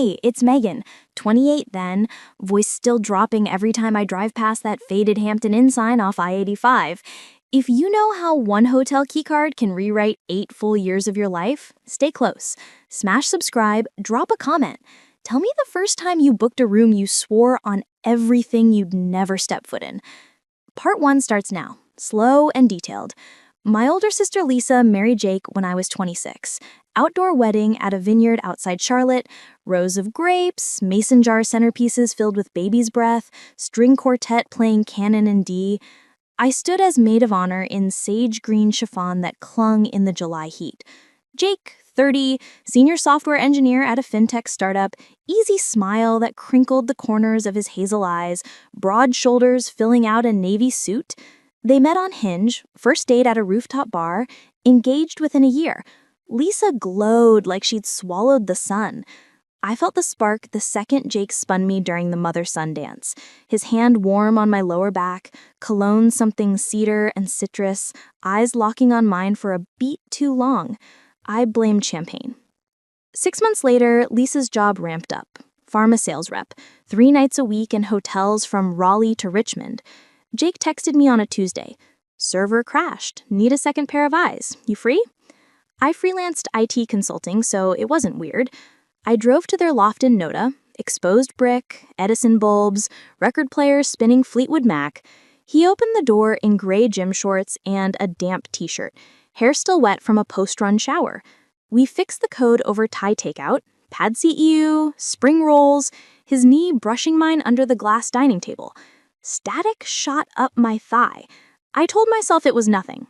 Hey, it's Megan, 28 then, voice still dropping every time I drive past that faded Hampton Inn sign off I-85. If you know how one hotel keycard can rewrite 8 full years of your life, stay close. Smash subscribe, drop a comment. Tell me the first time you booked a room you swore on everything you'd never step foot in. Part 1 starts now, slow and detailed. My older sister Lisa married Jake when I was 26. Outdoor wedding at a vineyard outside Charlotte, rows of grapes, mason jar centerpieces filled with baby's breath, string quartet playing canon in D. I stood as maid of honor in sage green chiffon that clung in the July heat. Jake, 30, senior software engineer at a fintech startup, easy smile that crinkled the corners of his hazel eyes, broad shoulders filling out a navy suit. They met on Hinge, first date at a rooftop bar, engaged within a year. Lisa glowed like she'd swallowed the sun. I felt the spark the second Jake spun me during the mother-son dance. His hand warm on my lower back, cologne something cedar and citrus, eyes locking on mine for a beat too long. I blamed champagne. 6 months later, Lisa's job ramped up. Pharma sales rep, 3 nights a week in hotels from Raleigh to Richmond. Jake texted me on a Tuesday. Server crashed. Need a second pair of eyes. You free? I freelanced IT consulting, so it wasn't weird. I drove to their loft in Noda, exposed brick, Edison bulbs, record players spinning Fleetwood Mac. He opened the door in gray gym shorts and a damp t-shirt, hair still wet from a post-run shower. We fixed the code over Thai takeout, pad CEU, spring rolls, his knee brushing mine under the glass dining table. Static shot up my thigh. I told myself it was nothing.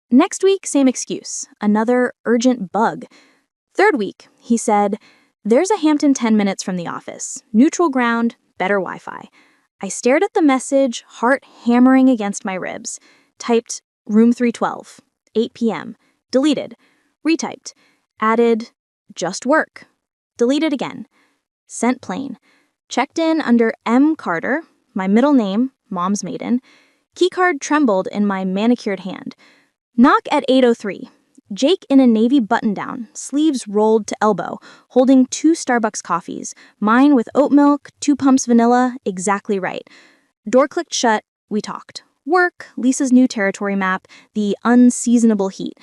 Next week, same excuse. Another urgent bug. 3rd week, he said, there's a Hampton 10 minutes from the office. Neutral ground, better Wi-Fi. I stared at the message, heart hammering against my ribs. Typed, room 312, 8 p.m. Deleted. Retyped. Added, just work. Deleted again. Sent plain. Checked in under M. Carter, my middle name, mom's maiden. Keycard trembled in my manicured hand. Knock at 8:03. Jake in a navy button-down, sleeves rolled to elbow, holding 2 Starbucks coffees, mine with oat milk, 2 pumps vanilla, exactly right. Door clicked shut, we talked. Work, Lisa's new territory map, the unseasonable heat.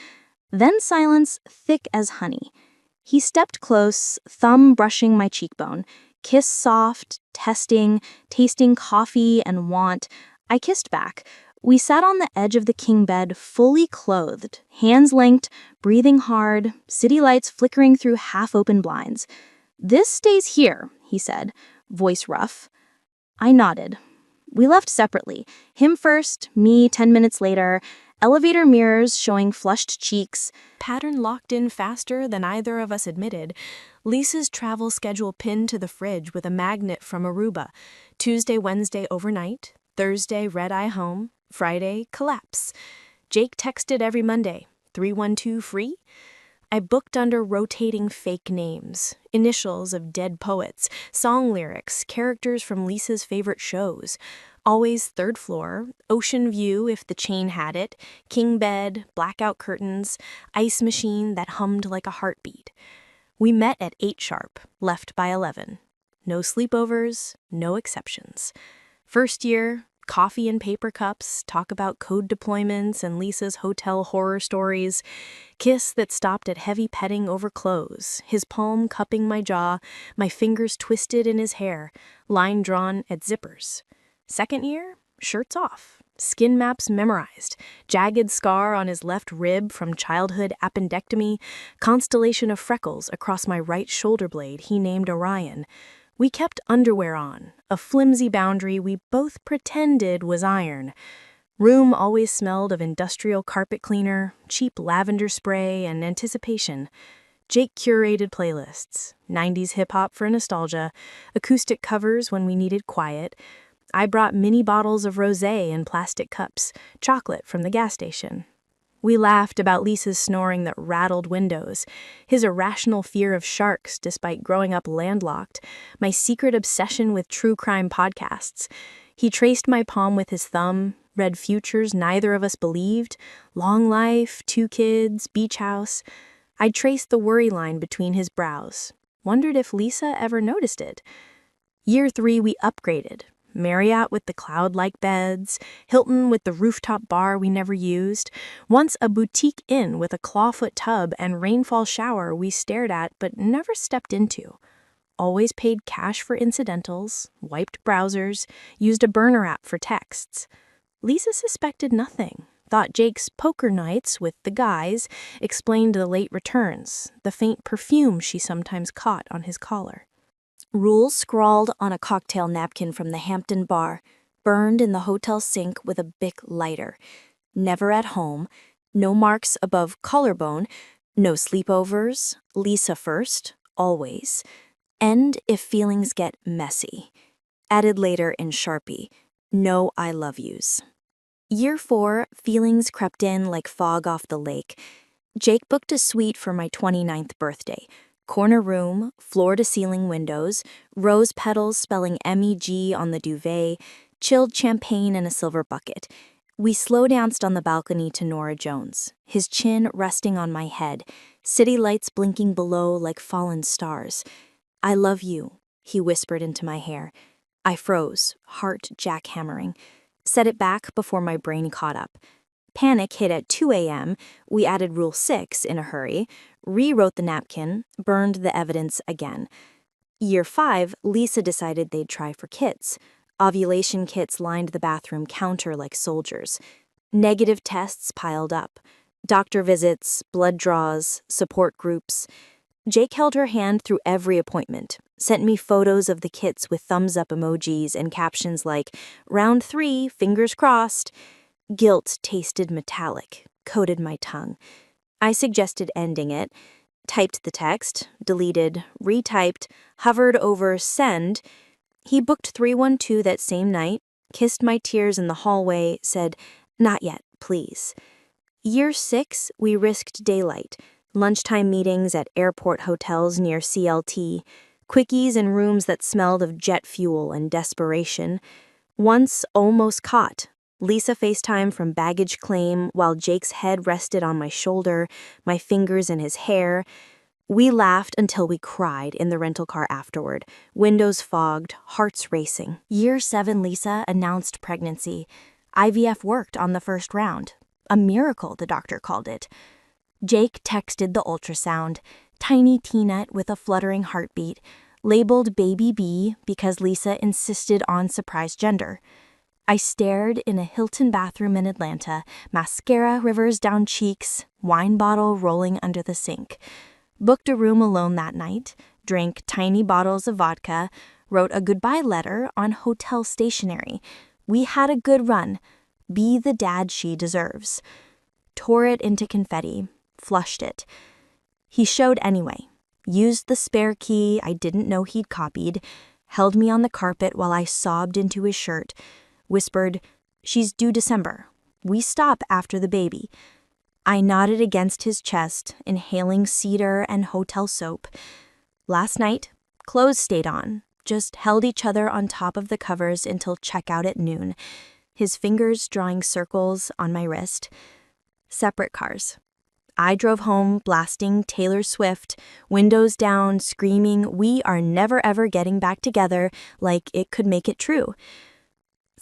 Then silence thick as honey. He stepped close, thumb brushing my cheekbone. Kiss soft, testing, tasting coffee and want. I kissed back. We sat on the edge of the king bed, fully clothed, hands linked, breathing hard, city lights flickering through half-open blinds. This stays here, he said, voice rough. I nodded. We left separately. Him first, me 10 minutes later, elevator mirrors showing flushed cheeks, pattern locked in faster than either of us admitted, Lisa's travel schedule pinned to the fridge with a magnet from Aruba, Tuesday, Wednesday overnight, Thursday red-eye home, Friday collapse. Jake texted every Monday, 312 free? I booked under rotating fake names, initials of dead poets, song lyrics, characters from Lisa's favorite shows. Always 3rd floor, ocean view if the chain had it, king bed, blackout curtains, ice machine that hummed like a heartbeat. We met at 8 sharp, left by 11. No sleepovers, no exceptions. First year, coffee in paper cups, talk about code deployments and Lisa's hotel horror stories, kiss that stopped at heavy petting over clothes, his palm cupping my jaw, my fingers twisted in his hair, line drawn at zippers. Second year, shirts off, skin maps memorized, jagged scar on his left rib from childhood appendectomy, constellation of freckles across my right shoulder blade he named Orion. We kept underwear on, a flimsy boundary we both pretended was iron. Room always smelled of industrial carpet cleaner, cheap lavender spray, and anticipation. Jake curated playlists, 90s hip-hop for nostalgia, acoustic covers when we needed quiet. I brought mini bottles of rosé in plastic cups, chocolate from the gas station. We laughed about Lisa's snoring that rattled windows, his irrational fear of sharks despite growing up landlocked, my secret obsession with true crime podcasts. He traced my palm with his thumb, read futures neither of us believed, long life, 2 kids, beach house. I traced the worry line between his brows. Wondered if Lisa ever noticed it. Year 3, we upgraded. Marriott with the cloud-like beds, Hilton with the rooftop bar we never used, once a boutique inn with a clawfoot tub and rainfall shower we stared at but never stepped into. Always paid cash for incidentals, wiped browsers, used a burner app for texts. Lisa suspected nothing. Thought Jake's poker nights with the guys explained the late returns, the faint perfume she sometimes caught on his collar. Rules scrawled on a cocktail napkin from the Hampton bar, burned in the hotel sink with a Bic lighter. Never at home, no marks above collarbone, no sleepovers, Lisa first, always. End if feelings get messy. Added later in Sharpie, no I love yous. Year 4, feelings crept in like fog off the lake. Jake booked a suite for my 29th birthday. Corner room, floor-to-ceiling windows, rose petals spelling MEG on the duvet, chilled champagne in a silver bucket. We slow-danced on the balcony to Norah Jones, his chin resting on my head, city lights blinking below like fallen stars. I love you, he whispered into my hair. I froze, heart jackhammering. Set it back before my brain caught up. Panic hit at 2 a.m., we added Rule 6 in a hurry, rewrote the napkin, burned the evidence again. Year 5, Lisa decided they'd try for kits. Ovulation kits lined the bathroom counter like soldiers. Negative tests piled up. Doctor visits, blood draws, support groups. Jake held her hand through every appointment, sent me photos of the kits with thumbs-up emojis and captions like, "Round 3, fingers crossed." Guilt tasted metallic, coated my tongue. I suggested ending it, typed the text, deleted, retyped, hovered over send. He booked 312 that same night, kissed my tears in the hallway, said, "Not yet, please." Year 6, we risked daylight, lunchtime meetings at airport hotels near CLT, quickies in rooms that smelled of jet fuel and desperation. Once almost caught. Lisa FaceTime from baggage claim while Jake's head rested on my shoulder, my fingers in his hair. We laughed until we cried in the rental car afterward, windows fogged, hearts racing. Year 7, Lisa announced pregnancy. IVF worked on the first round. A miracle, the doctor called it. Jake texted the ultrasound, tiny T-net with a fluttering heartbeat, labeled Baby B because Lisa insisted on surprise gender. I stared in a Hilton bathroom in Atlanta, mascara rivers down cheeks, wine bottle rolling under the sink. Booked a room alone that night, drank tiny bottles of vodka, wrote a goodbye letter on hotel stationery. We had a good run. Be the dad she deserves. Tore it into confetti, flushed it. He showed anyway, used the spare key I didn't know he'd copied, held me on the carpet while I sobbed into his shirt, whispered, "She's due December. We stop after the baby." I nodded against his chest, inhaling cedar and hotel soap. Last night, clothes stayed on, just held each other on top of the covers until checkout at noon, his fingers drawing circles on my wrist. Separate cars. I drove home blasting Taylor Swift, windows down, screaming, "We are never ever getting back together," like it could make it true.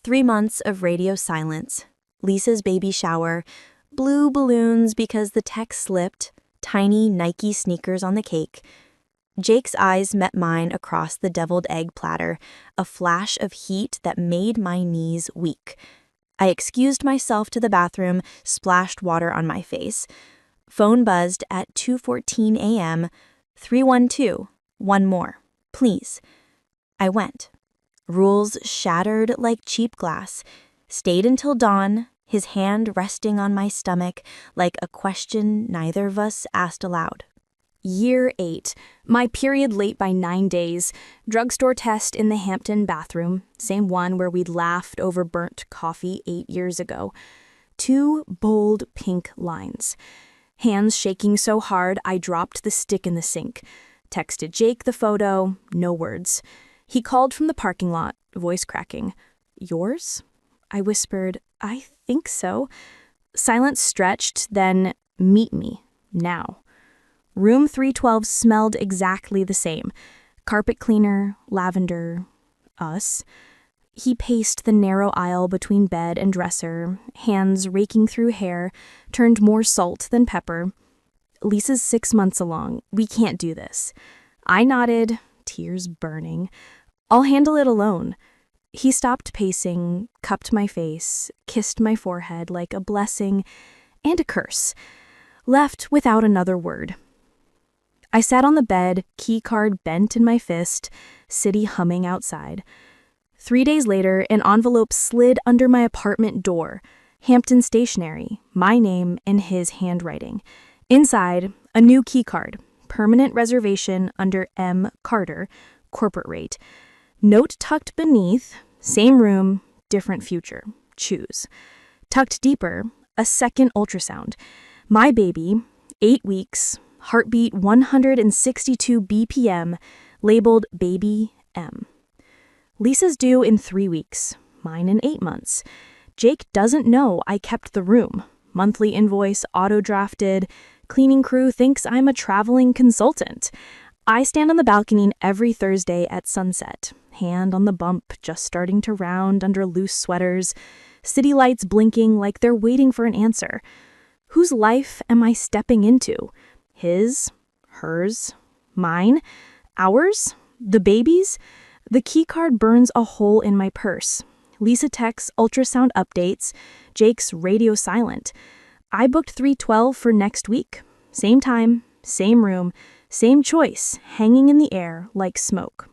3 months of radio silence, Lisa's baby shower, blue balloons because the text slipped, tiny Nike sneakers on the cake. Jake's eyes met mine across the deviled egg platter, a flash of heat that made my knees weak. I excused myself to the bathroom, splashed water on my face. Phone buzzed at 2:14 a.m. 312, one more, please. I went. Rules shattered like cheap glass. Stayed until dawn, his hand resting on my stomach like a question neither of us asked aloud. Year 8, my period late by 9 days, drugstore test in the Hampton bathroom, same one where we'd laughed over burnt coffee 8 years ago. 2 bold pink lines. Hands shaking so hard I dropped the stick in the sink. Texted Jake the photo, no words. He called from the parking lot, voice cracking. "Yours?" I whispered, "I think so." Silence stretched, then, "Meet me, now." Room 312 smelled exactly the same. Carpet cleaner, lavender, us. He paced the narrow aisle between bed and dresser, hands raking through hair, turned more salt than pepper. Lisa's 6 months along. We can't do this. I nodded, tears burning. I'll handle it alone. He stopped pacing, cupped my face, kissed my forehead like a blessing and a curse, left without another word. I sat on the bed, key card bent in my fist, city humming outside. 3 days later, an envelope slid under my apartment door. Hampton Stationery, my name and his handwriting. Inside, a new key card, permanent reservation under M. Carter, corporate rate. Note tucked beneath, same room, different future. Choose. Tucked deeper, a second ultrasound. My baby, 8 weeks, heartbeat 162 BPM, labeled Baby M. Lisa's due in 3 weeks, mine in 8 months. Jake doesn't know I kept the room. Monthly invoice auto-drafted. Cleaning crew thinks I'm a traveling consultant. I stand on the balcony every Thursday at sunset, hand on the bump just starting to round under loose sweaters, city lights blinking like they're waiting for an answer. Whose life am I stepping into? His? Hers? Mine? Ours? The baby's? The keycard burns a hole in my purse. Lisa texts ultrasound updates. Jake's radio silent. I booked 312 for next week. Same time, same room, same choice, hanging in the air like smoke.